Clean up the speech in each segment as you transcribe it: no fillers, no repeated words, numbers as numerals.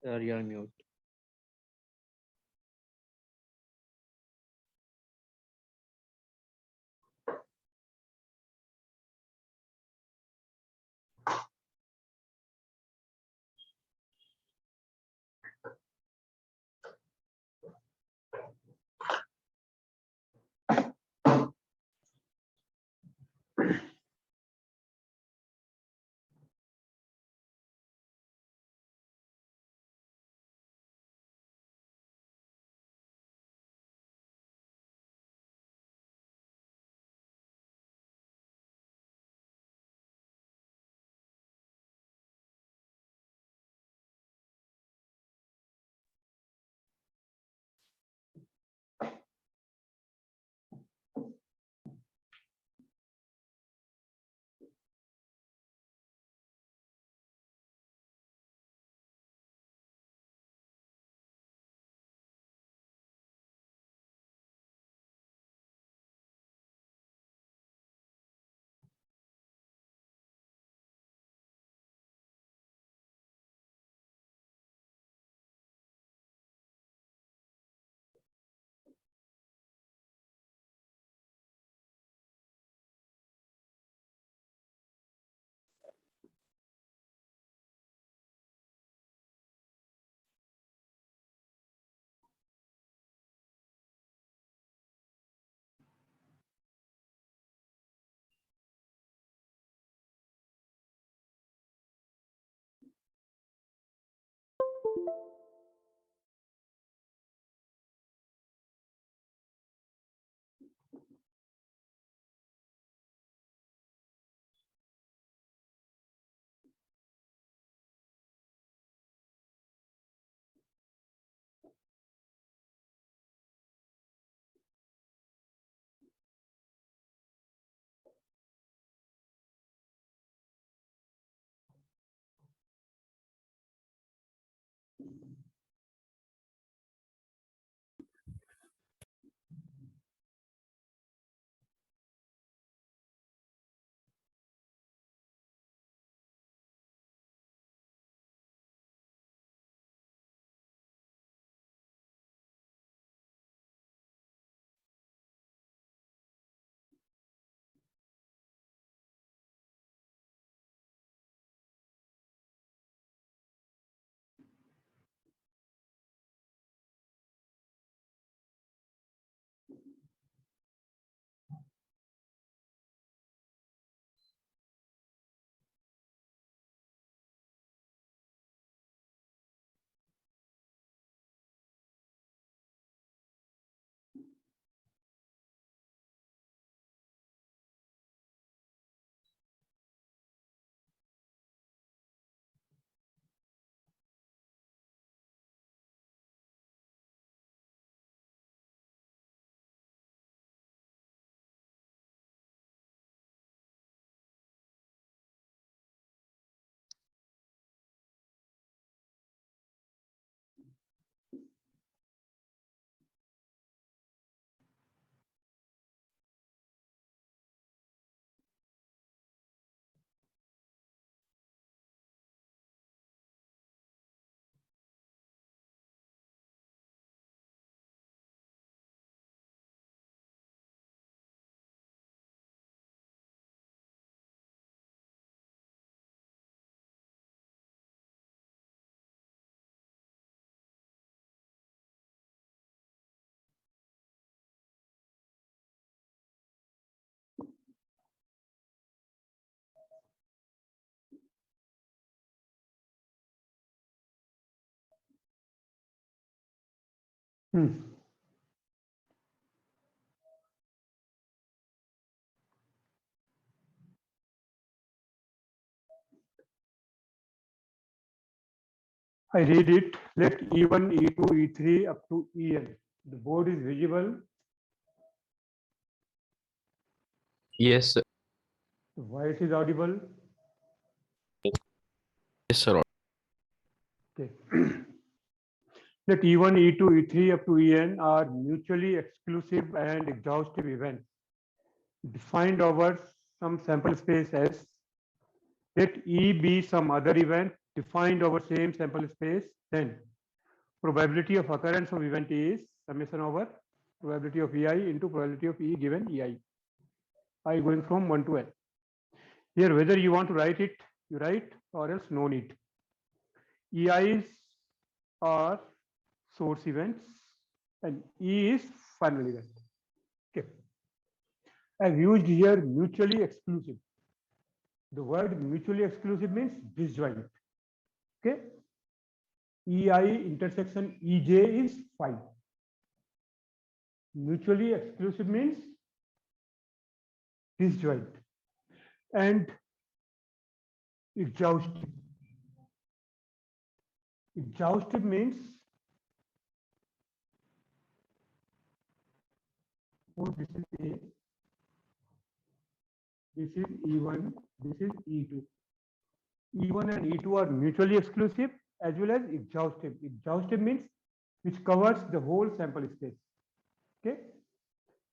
You're mute. Hmm. I read it. Let E1, E2, E3 up to En. The board is visible. Yes, sir. Why it is audible? Yes, sir. Okay. Let E1, E2, E3 up to En are mutually exclusive and exhaustive events defined over some sample space S. Let E be some other event defined over same sample space, then probability of occurrence of event is summation over probability of ei into probability of e given ei. I going from 1 to n. Here, whether you want to write it, you write, or else no need. EIs are source events and E is final event. Okay. I've used here mutually exclusive. The word mutually exclusive means disjoint. Okay. EI intersection EJ is 5. Mutually exclusive means disjoint. And exhaustive. Exhaustive means this is A, this is E1, this is E2. E1 and E2 are mutually exclusive as well as exhaustive. Exhaustive means which covers the whole sample space. Okay.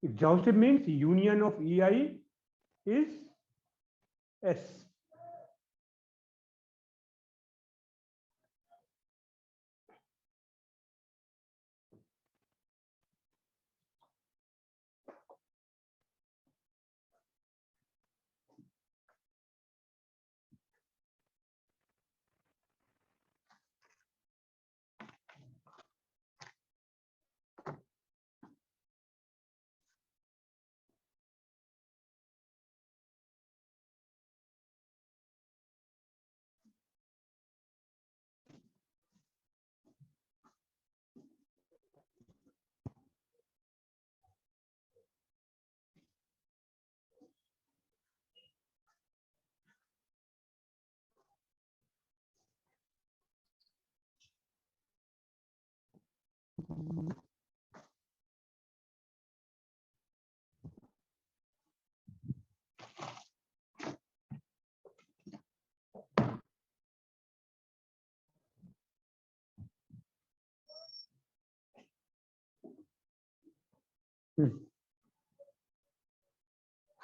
Exhaustive means union of EI is S.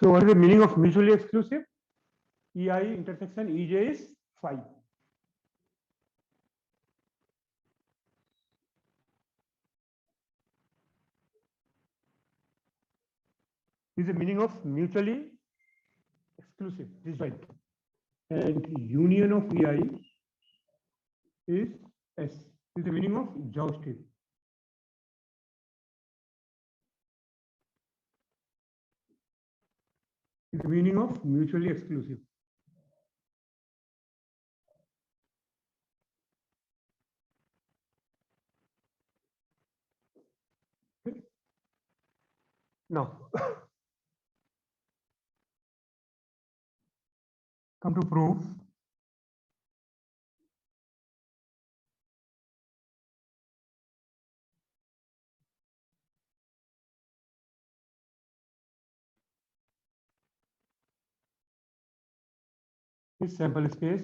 So what is the meaning of mutually exclusive? EI intersection EJ is 5. This is the meaning of mutually exclusive, disjoint. And union of EI is S. This is the meaning of exhaustive. This is the meaning of mutually exclusive. Okay. Now, come to proof. This sample space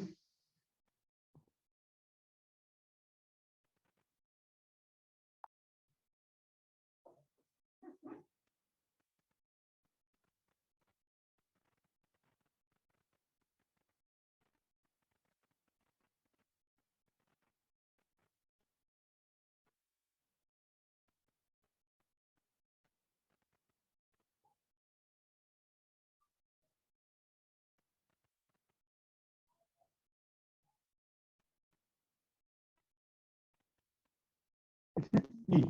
E.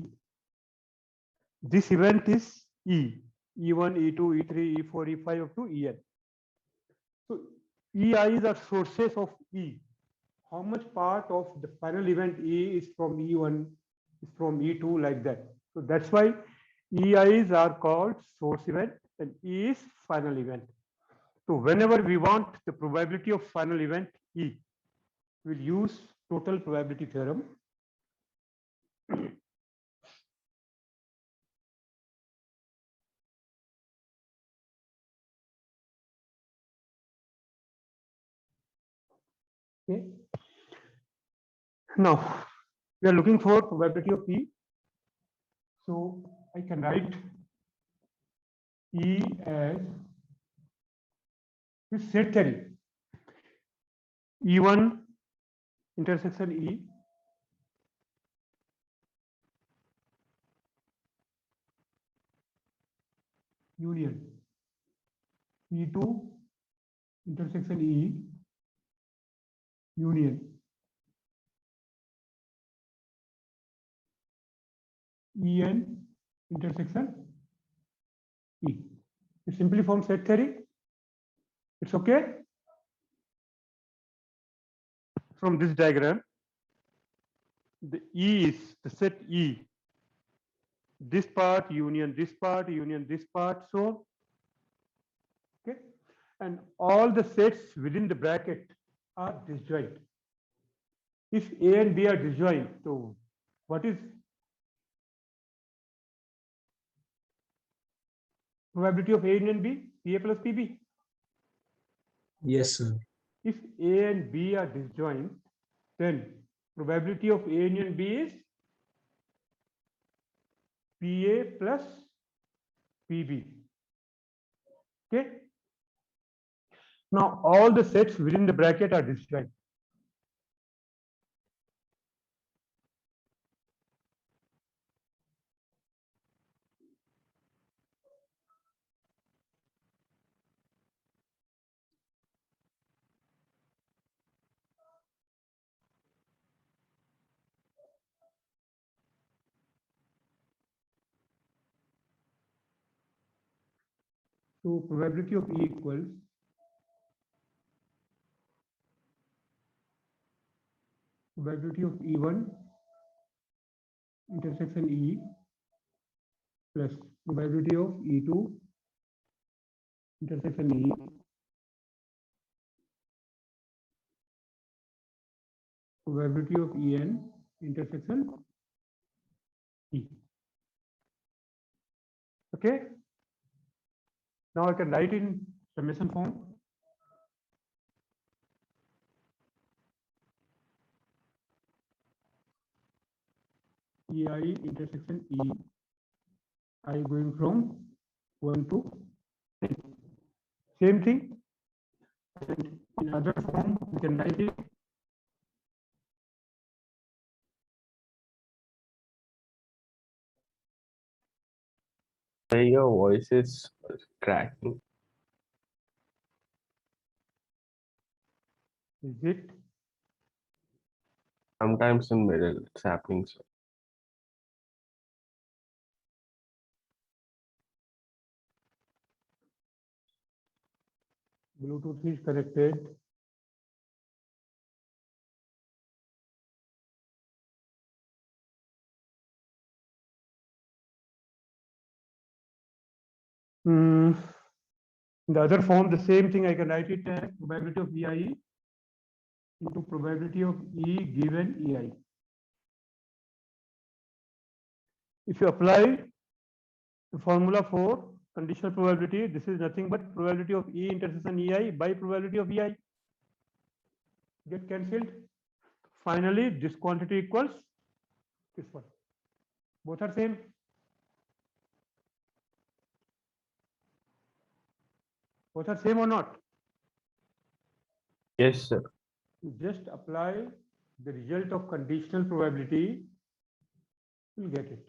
This event is E. E1, E2, E3, E4, E5 up to En. So EIs are sources of E. How much part of the final event E is from E1, is from E2, like that. So that's why EIs are called source event and E is final event. So whenever we want the probability of final event E, we'll use total probability theorem. Okay. Now we are looking for probability of E. So I can write E as this set theory. E1 intersection E, union E2 intersection E, union En intersection E. It simply forms set theory. It's okay. From this diagram, the E is the set E. This part union this part union this part, so okay, and all the sets within the bracket are disjoint. If A and B are disjoint, so what is probability of A union B? PA plus PB. Yes, sir. If A and B are disjoint, then probability of A union B is PA plus PB. Okay. Now all the sets within the bracket are disjoint. So probability of E equals probability of E1 intersection E plus probability of E2 intersection E probability of En intersection E. Okay. Now I can write in summation form. EI intersection E, I going from 1 to 10. Same thing. And in other form, we can write it Your voice is cracking. is it Sometimes in middle, it's happening. So. Bluetooth is connected. In the other form, the same thing I can write it as probability of EI into probability of E given EI. If you apply the formula for conditional probability, this is nothing but probability of E intersection EI by probability of EI. Get cancelled. Finally, this quantity equals this one. Both are same. Both are same or not? Yes, sir. Just apply the result of conditional probability, you'll get it.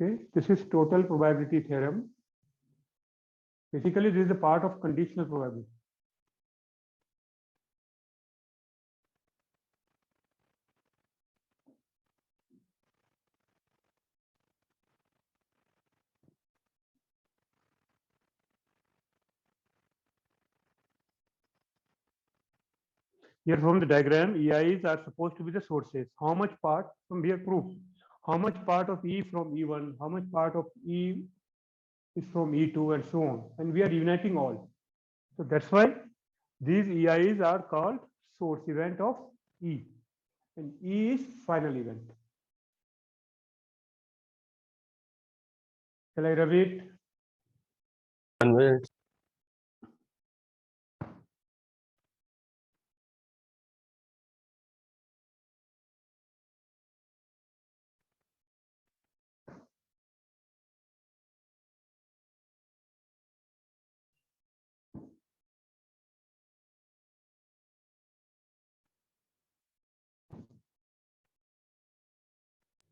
Okay, this is total probability theorem. Basically, this is a part of conditional probability. Here from the diagram, EIs are supposed to be the sources. How much part from here proof? How much part of E from E1? How much part of E is from E2 and so on? And we are uniting all. So that's why these EIs are called source event of E. And E is final event. Shall I rub it? 1 minute.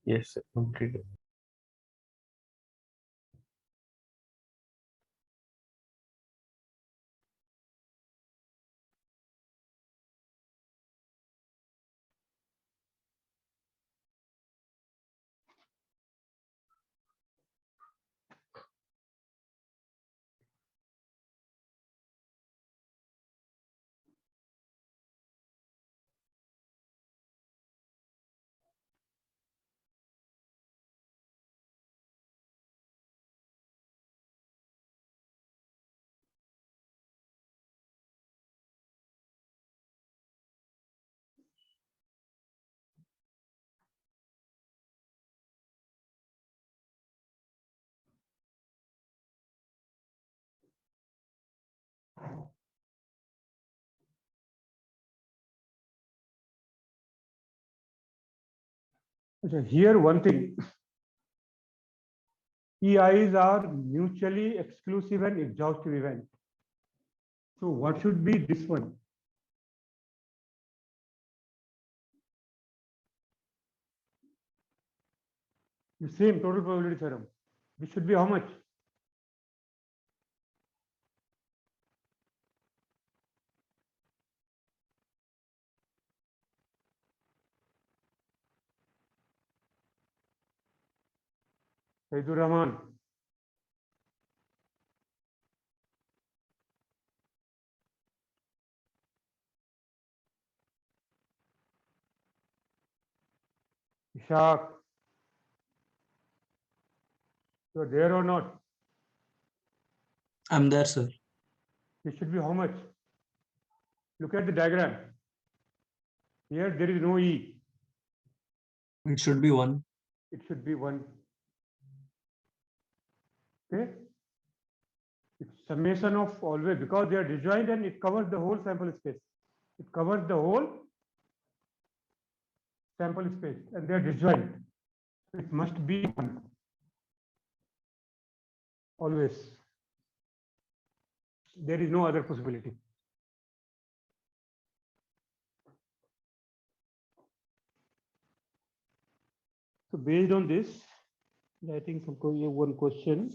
Yes, sir. Completed. Here one thing, EIs are mutually exclusive and exhaustive event. So what should be this one? The same total probability theorem. This should be how much? Saidur Rahman. Ishaq. You are there or not? I'm there, sir. It should be how much? Look at the diagram. Here there is no E. It should be 1. It should be 1. Okay? It's summation of always, because they are disjoint and it covers the whole sample space. It covers the whole sample space and they are disjoint. It must be 1. Always. There is no other possibility. So based on this, I think हमको ये one question.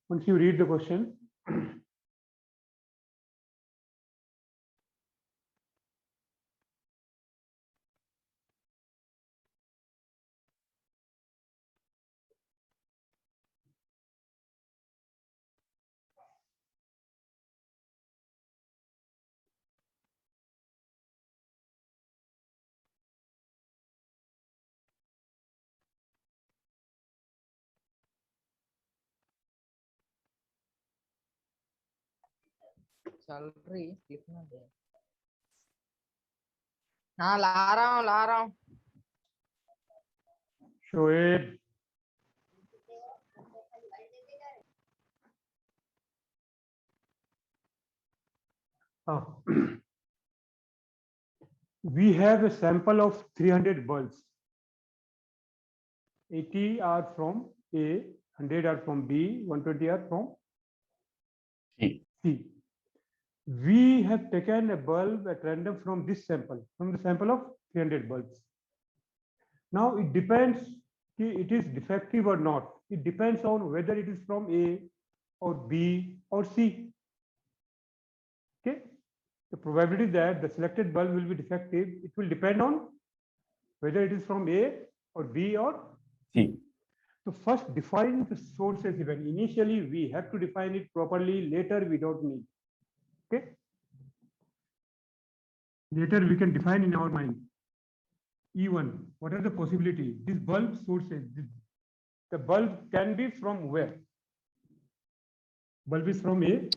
Once you read the question, चल रही कितना दे हाँ ला रहा हूँ Shoaib, we have a sample of 300 bulbs. 80 are from A, 100 are from B, 120 are from C. C. We have taken a bulb at random from this sample, from the sample of 300 bulbs. Now it depends if it is defective or not. It depends on whether it is from A or B or C. Okay. The probability that the selected bulb will be defective, it will depend on whether it is from A or B or C. So first define the sources event. Initially, we have to define it properly. Later, we don't need. Okay. Later, we can define in our mind. E1, what are the possibilities? This bulb sources, the bulb can be from where? Bulb is from A.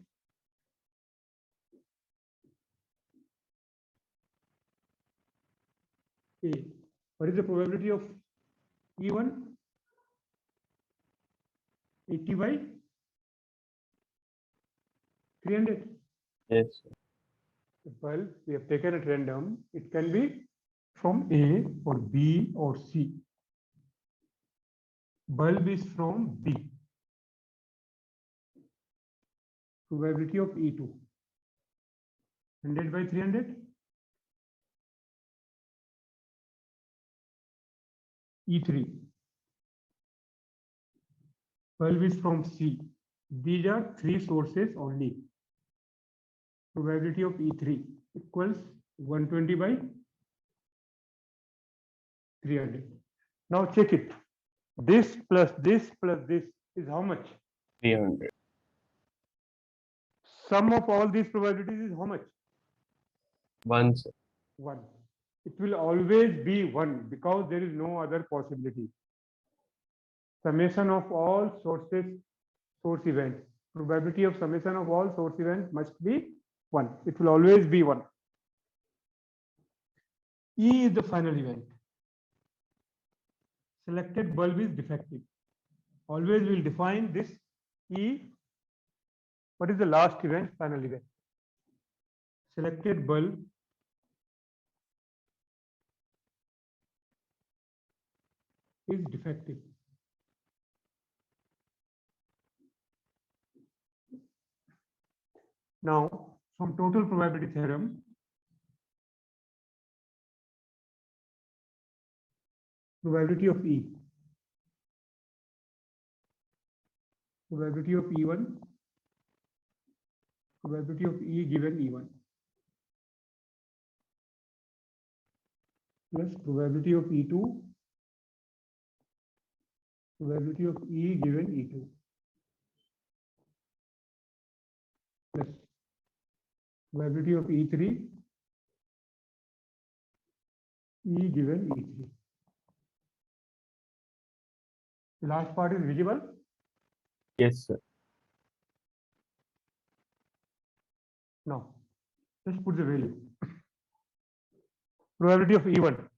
A. What is the probability of E1? 80 by 300. Yes. Sir. The bulb we have taken at random. It can be from A or B or C. Bulb is from B. Probability of E2. 100 by 300. E3. Bulb is from C. These are three sources only. Probability of E3 equals 120 by 300. Now check it. This plus this is how much? 300. Sum of all these probabilities is how much? 1, sir. 1. It will always be 1 because there is no other possibility. Summation of all source events. Probability of summation of all source events must be 1. It will always be 1. E is the final event. Selected bulb is defective. Always will define this E. What is the last event? Final event. Selected bulb is defective. Now, from total probability theorem, probability of E, probability of E1, probability of E given E1, plus probability of E2, probability of E given E2, plus probability of E3, E given E3. The last part is visible. Yes, sir. Now, let's put the value. Probability of E1,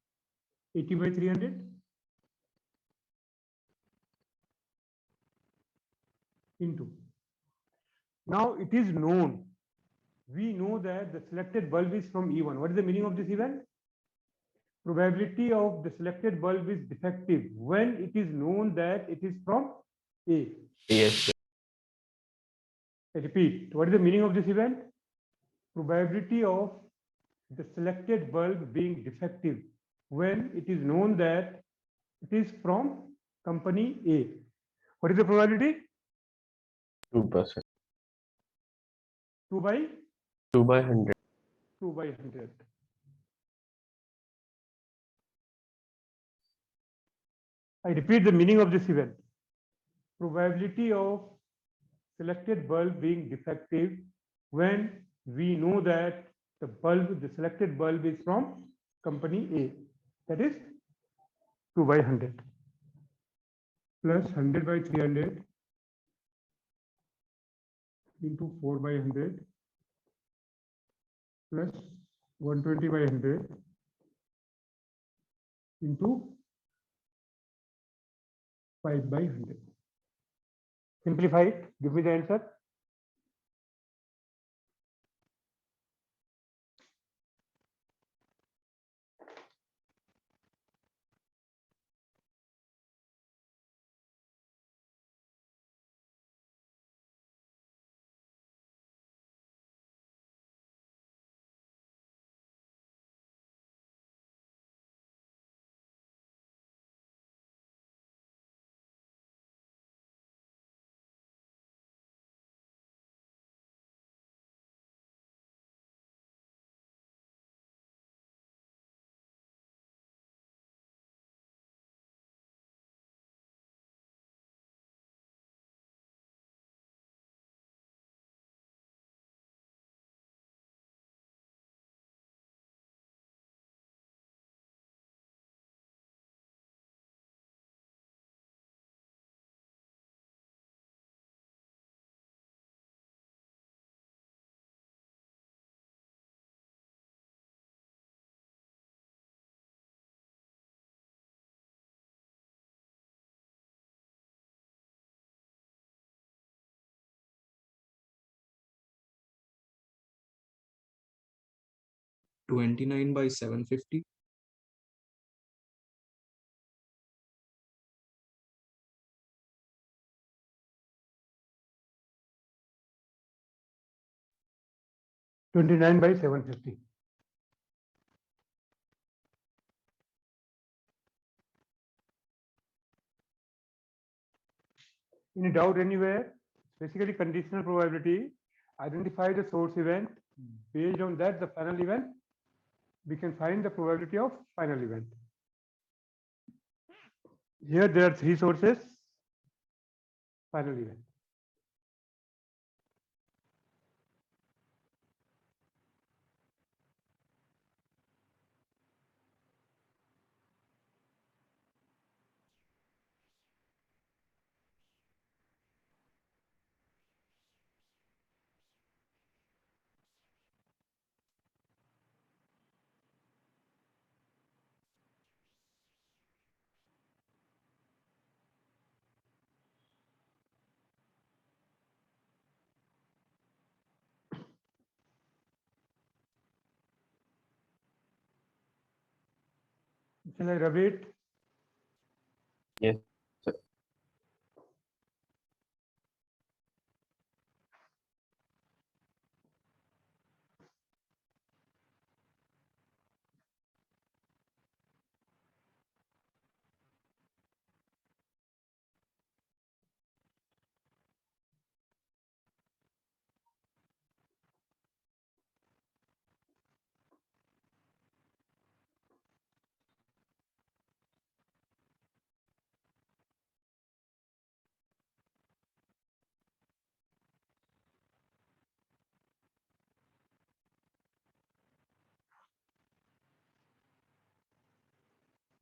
80 by 300 into. Now it is known. We know that the selected bulb is from E1. What is the meaning of this event? Probability of the selected bulb is defective when it is known that it is from A. Yes, sir. I repeat, what is the meaning of this event? Probability of the selected bulb being defective when it is known that it is from company A. What is the probability? 2%. 2 by 2 by 100. 2 by 100. I repeat the meaning of this event. Probability of selected bulb being defective when we know that the selected bulb is from company A. That is 2 by 100 plus 100 by 300 into 4 by 100 plus 120 by 100 into 5 by 100. Simplify it. Give me the answer. Twenty-nine by 750. Twenty-nine by 750. Any doubt anywhere? Basically conditional probability. Identify the source event. Based on that, the final event, we can find the probability of final event. Here there are 3 sources. Final event. Shall I rub it? Yes, sir.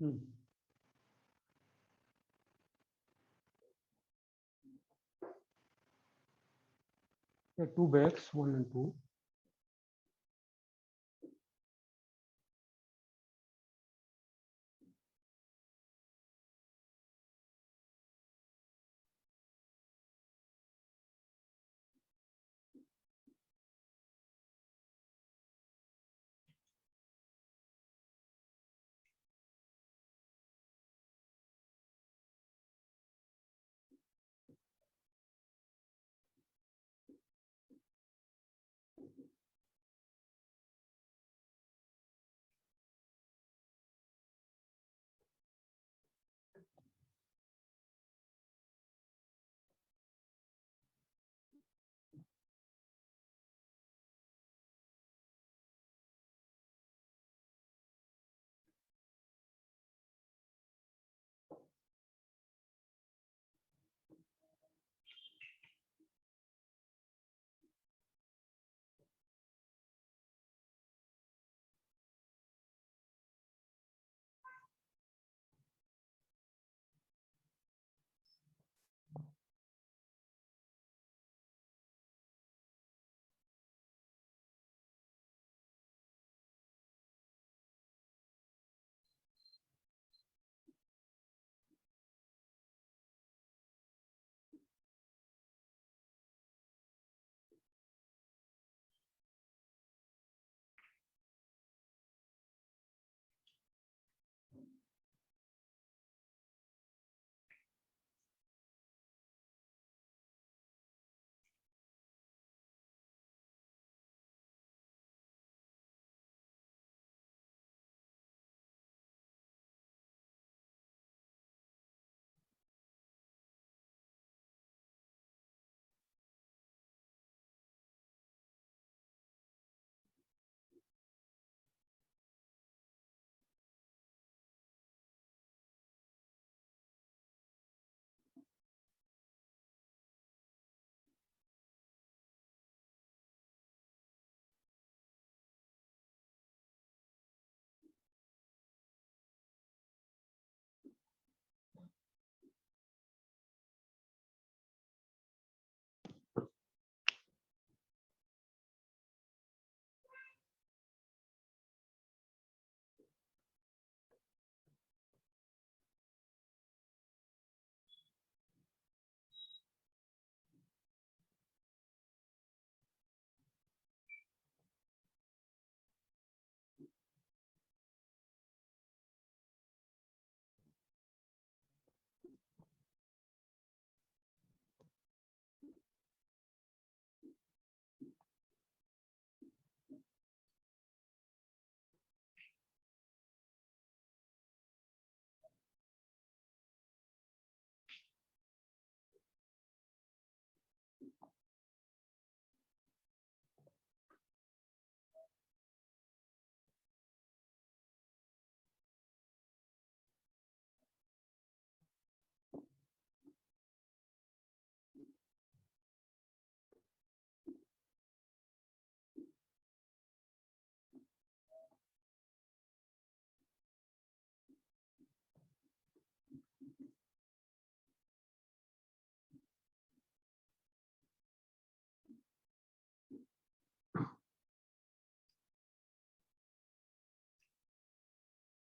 Hmm. There are 2 bags, 1 and 2.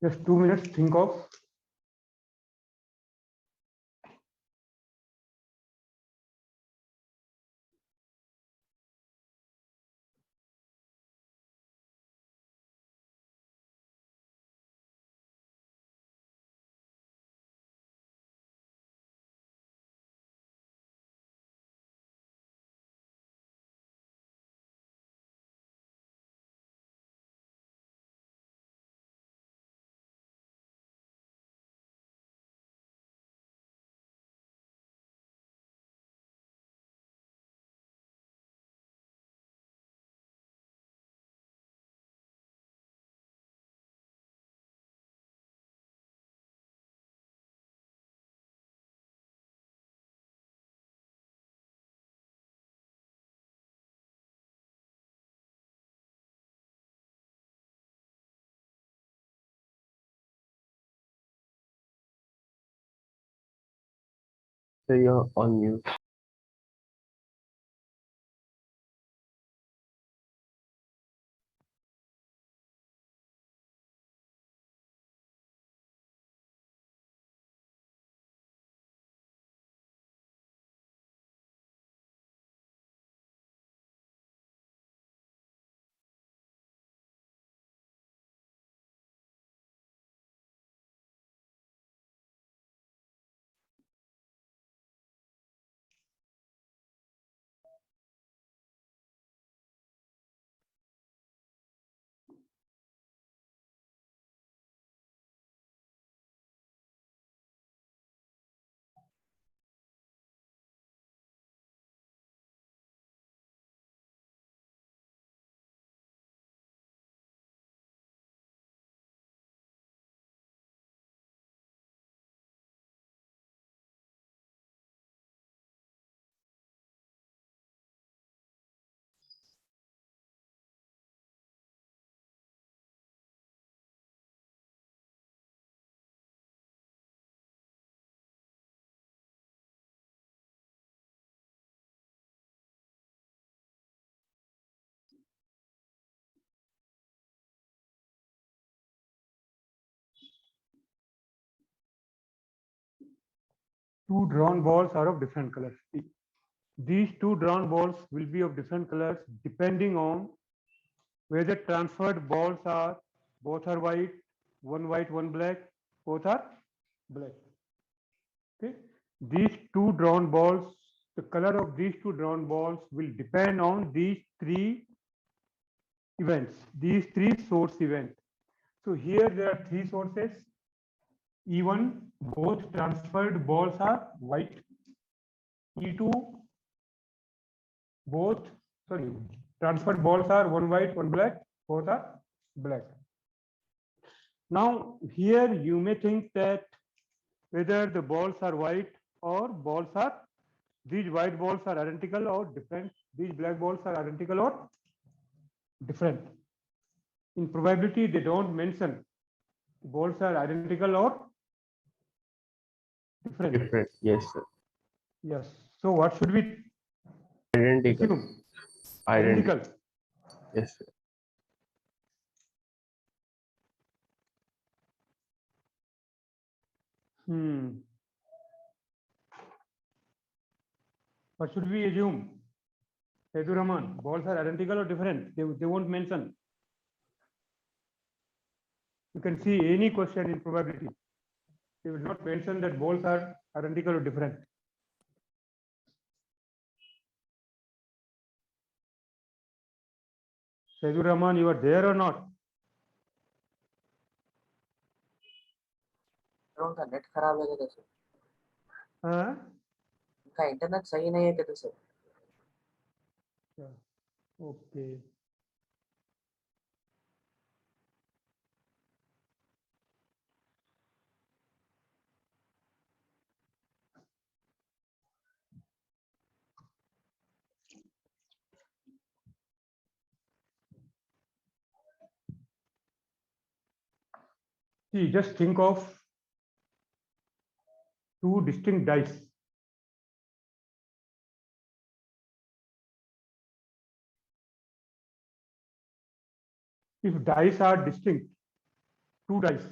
Just 2 minutes, think of. So you're on mute. Two drawn balls are of different colors. These two drawn balls will be of different colors depending on whether transferred balls are both are white, one black, both are black. Okay. These two drawn balls, the color of these two drawn balls will depend on these three events, these three source events. So here there are three sources. E1, both transferred balls are white. E2, both, sorry, transferred balls are one white, one black, both are black. Now here you may think that whether the balls are white or balls are, these white balls are identical or different, these black balls are identical or different. In probability, they don't mention balls are identical or different. Different. Yes, sir. Yes. So what should we Identical. assume? Identical. Yes, sir. What should we assume? Sedu Rahman, balls are identical or different? They won't mention. You can see any question in probability. They will not mention that balls are identical or different. Sedu Rahman, you are there or not? उनका net खराब है क्या sir? हाँ? उनका internet सही नहीं है क्या sir? Okay. See, just think of two distinct dice. If dice are distinct, two dice,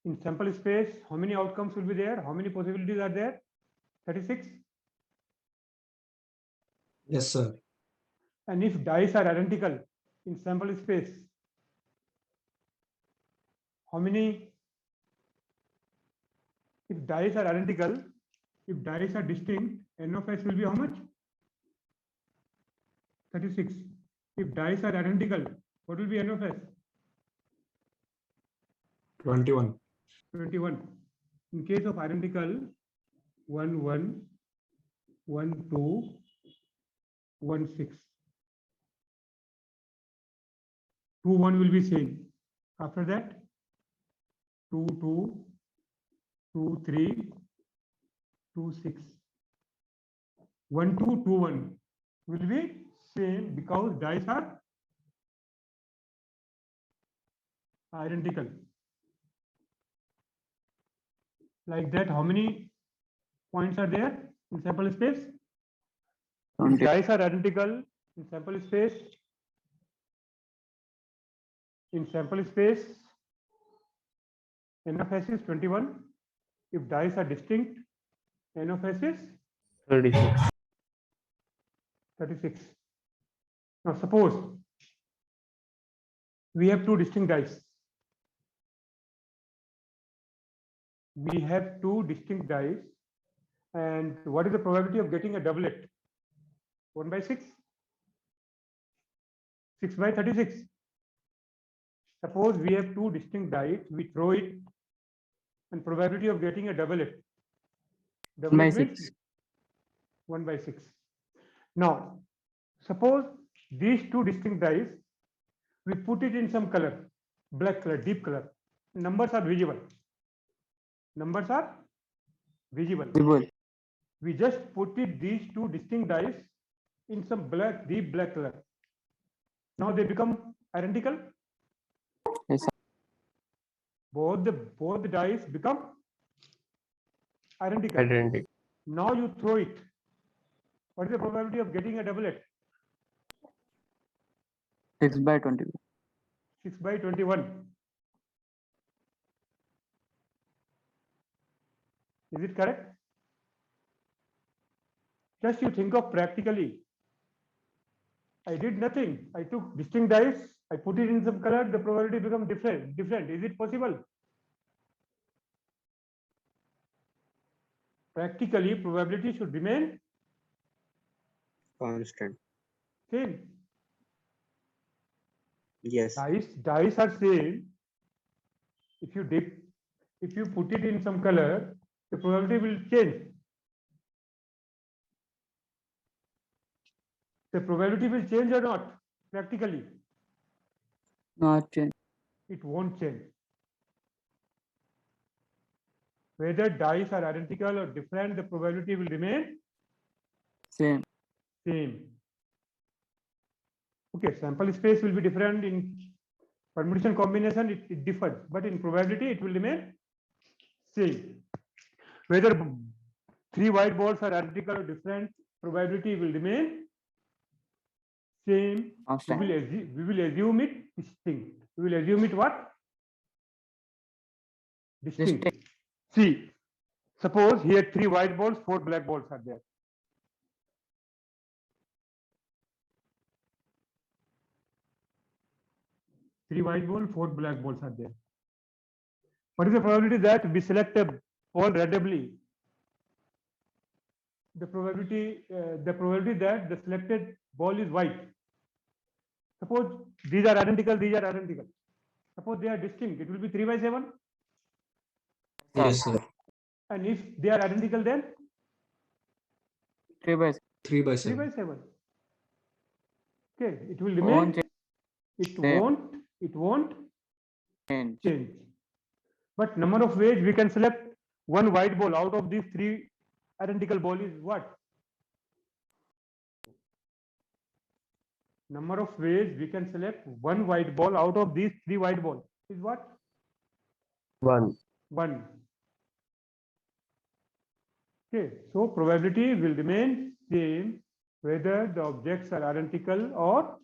In sample space, how many outcomes will be there? How many possibilities are there? 36. Yes, sir. And if dice are identical in sample space, how many? If dice are identical, if dice are distinct, n of s will be how much? 36. If dice are identical, what will be n of s? 21. 21. In case of identical, 1, 1, 1, 2, 1, 6. 2, 1 will be same. After that, 2, 2, 2, 3, 2, 6. 1, 2, 2, 1 will be same because dice are identical. Like that, how many points are there in sample space? If dice are identical in sample space, n of s is 21. If dice are distinct, n of s is 36. 36. Now suppose we have two distinct dice. We have two distinct dice, and what is the probability of getting a doublet? 1 by 6? 6 by 36. Suppose we have two distinct dice, we throw it, and probability of getting a doublet. Doublet means 1 by 6. Now, suppose these two distinct dice, we put it in some color, black color, deep color. Numbers are visible. Numbers are visible. We just put it these two distinct dice in some black, deep black color. Now they become identical. Yes, sir. Both the dice become identical. Identical. Now you throw it. What is the probability of getting a doublet? 6 by 20. 6 by 21. Is it correct? Just you think of practically. I did nothing. I took distinct dice, I put it in some color, the probability become different. Is it possible? Practically, probability should remain Constant. same. Yes. Dice are same. If you put it in some color, the probability will change. The probability will change or not? Practically, Not change. it won't change. Whether dice are identical or different, the probability will remain Same. same. Okay, sample space will be different in permutation combination, it differs, but in probability it will remain same. Whether 3 white balls are identical or different, probability will remain same. Constant. We will assume it distinct. We will assume it what? Distinct. See, suppose here 3 white balls, 4 black balls are there. Three white balls, 4 black balls are there. What is the probability that we select a ball randomly? The probability that the selected ball is white. Suppose these are identical, these are identical. Suppose they are distinct, it will be 3 by 7. Yes, sir. And if they are identical, then 3 by 3 by 3 by 7. 7. Okay, it will Won't remain. It won't change. change. But number of ways we can select one white ball out of these 3 identical balls is what? Number of ways we can select one white ball out of these 3 white balls is what? 1. 1. Okay, so probability will remain same whether the objects are identical or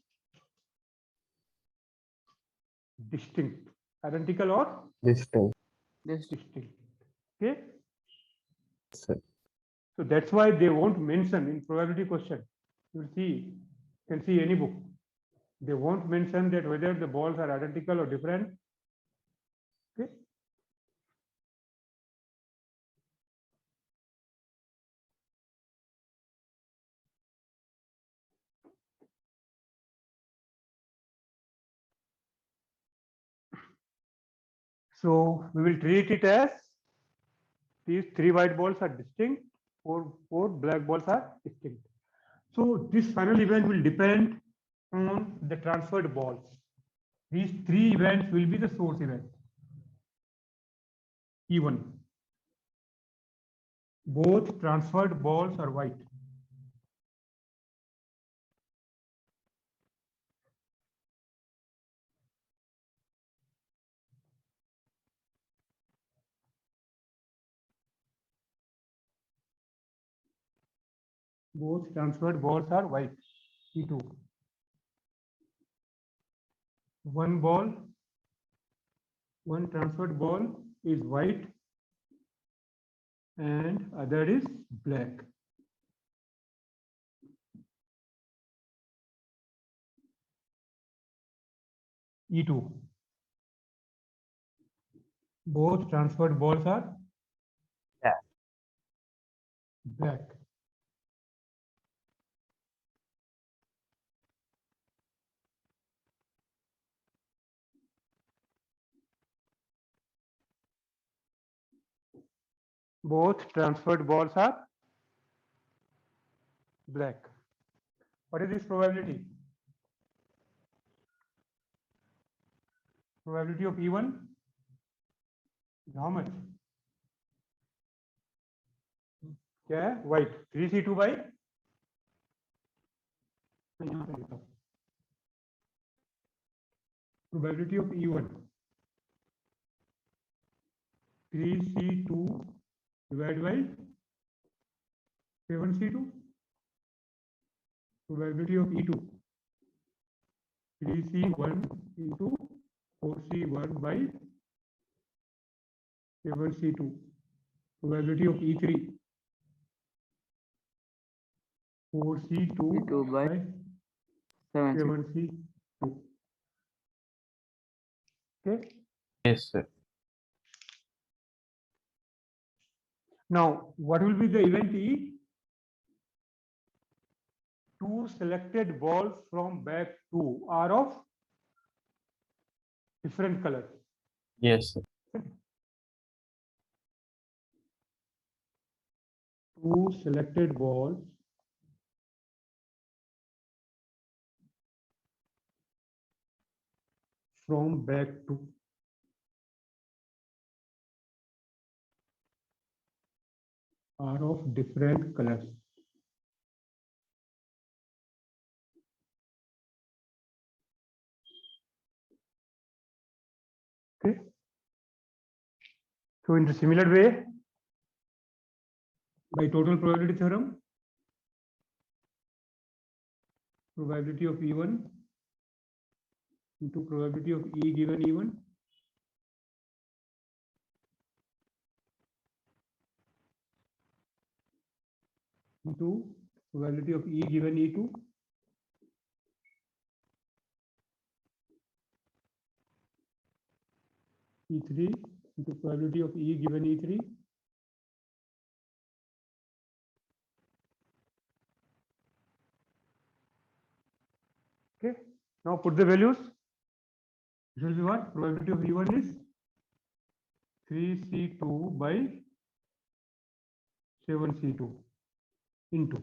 distinct. Identical or Distinct. This distinct. Okay. Sir. So that's why they won't mention in probability question. You can see any book. They won't mention that whether the balls are identical or different. Okay. So we will treat it as these 3 white balls are distinct, four black balls are distinct. So this final event will depend on the transferred balls. These 3 events will be the source event. E1. Both transferred balls are white. Both transferred balls are white. E2. One transferred ball is white and other is black. E2. Both transferred balls are black. Both transferred balls are black. What is this probability? Probability of E1 is how much? क्या है? White. 3C2 by probability of E1 3C2 divided by 7C2. Probability of E2 3C1 into 4C1 by 7C2. Probability of E3 4C2 2 by by 7. 7C2. Okay. Yes, sir. Now, what will be the event E? 2 selected balls from bag 2 are of different colors. Yes, sir. 2 selected balls from bag 2 are of different colors. Okay. So in the similar way, by total probability theorem, probability of E1 into probability of E given E1 into probability of E given E2 E3 into probability of E given E3 okay. Now put the values. This will be what? Probability of E1 is 3C2 by 7C2 into.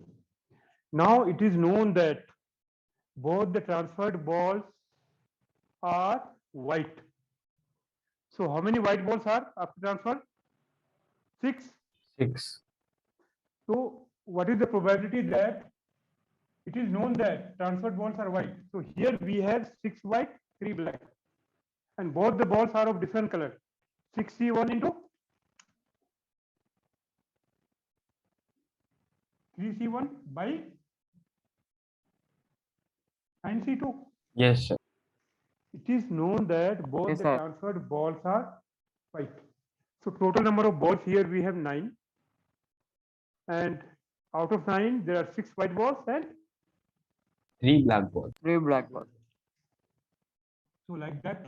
Now it is known that both the transferred balls are white. So how many white balls are after transfer? 6. 6. So what is the probability that it is known that transferred balls are white? So here we have 6 white, 3 black, and both the balls are of different color. 6C1 into 3C1 by 9C2. Yes, sir. It is known that both Yes, the sir. transferred balls are white. So total number of balls here we have 9. And out of 9, there are 6 white balls and 3 black balls. 3 black balls. so like that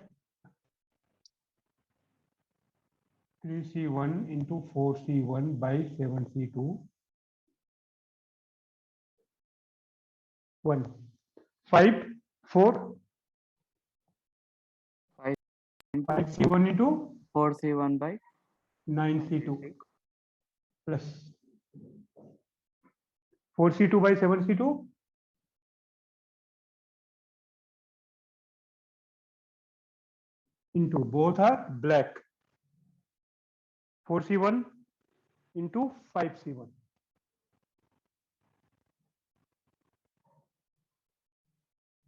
3C1 into 4C1 by 7C2 1 5 4 5 5C1 into 4C1 by 9C2 plus 4C2 by 7C2 into both are black 4C1 into 5C1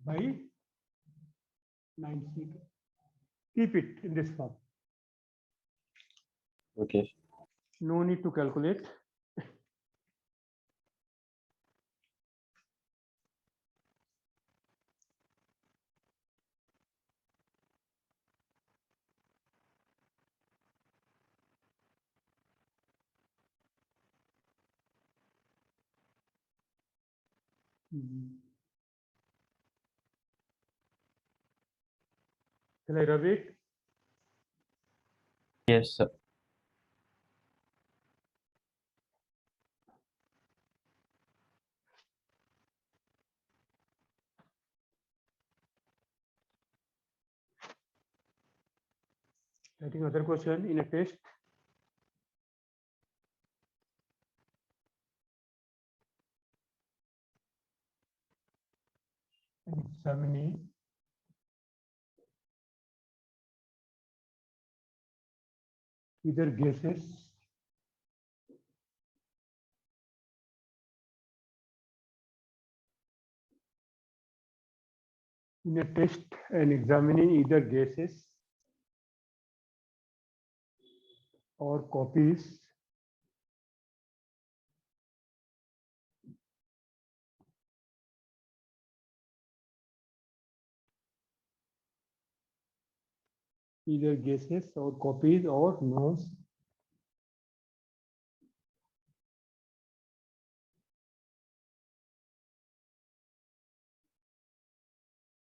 by 9C2. Keep it in this form. Okay. No need to calculate. Shall I rub it? Yes, sir. Writing other question in a test. And examining either gases in a test and examining either gases or copies either gases or copies or knows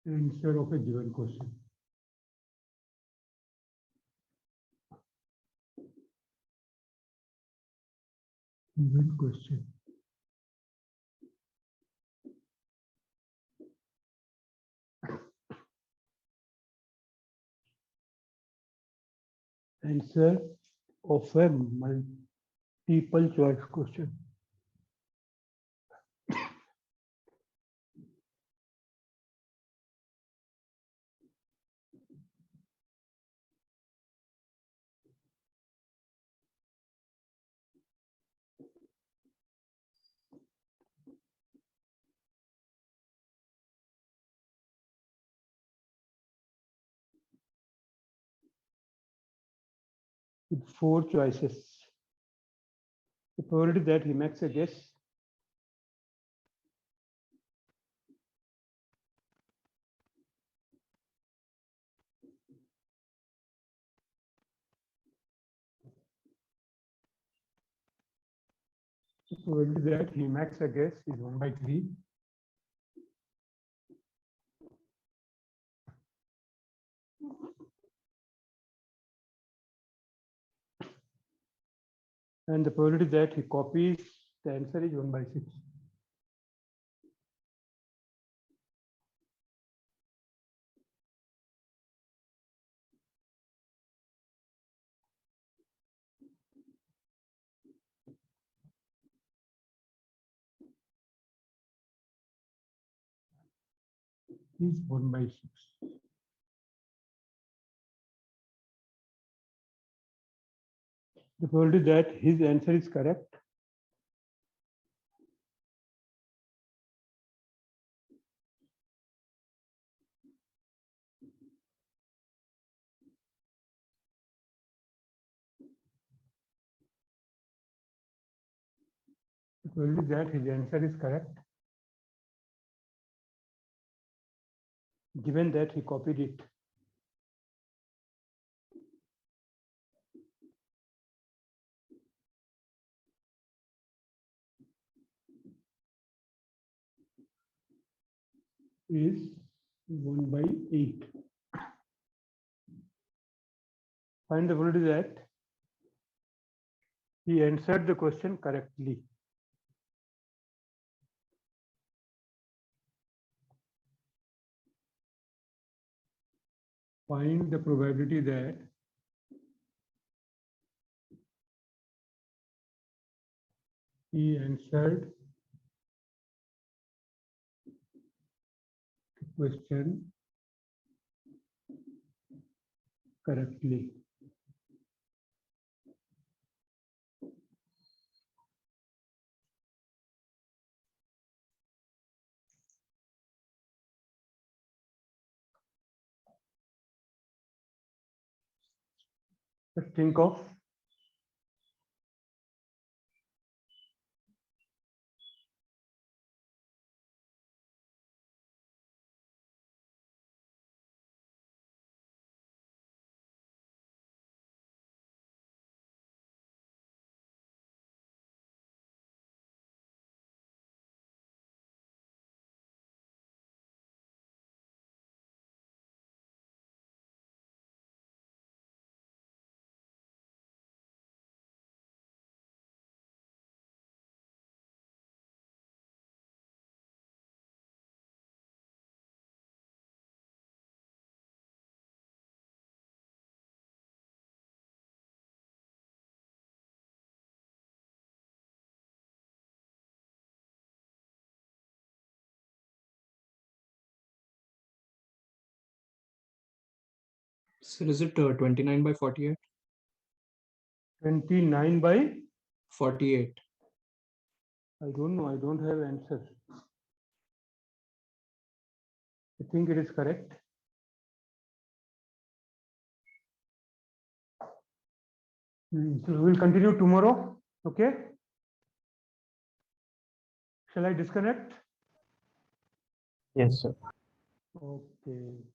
answer of a given question. Given question. Answer of a multiple choice question. With 4 choices. The probability that he makes a guess the probability that he makes a guess is 1 by 3. And the probability that he copies the answer is 1 by 6. Is 1 by 6. The probability that his answer is correct the probability that his answer is correct given that he copied it is 1/8. Find the probability that he answered the question correctly. Find the probability that he answered the question correctly. Let's think of Sir, is it 29/48? 29/48. 48. I don't know. I don't have answer. I think it is correct. So we will continue tomorrow. Okay. Shall I disconnect? Yes, sir. Okay.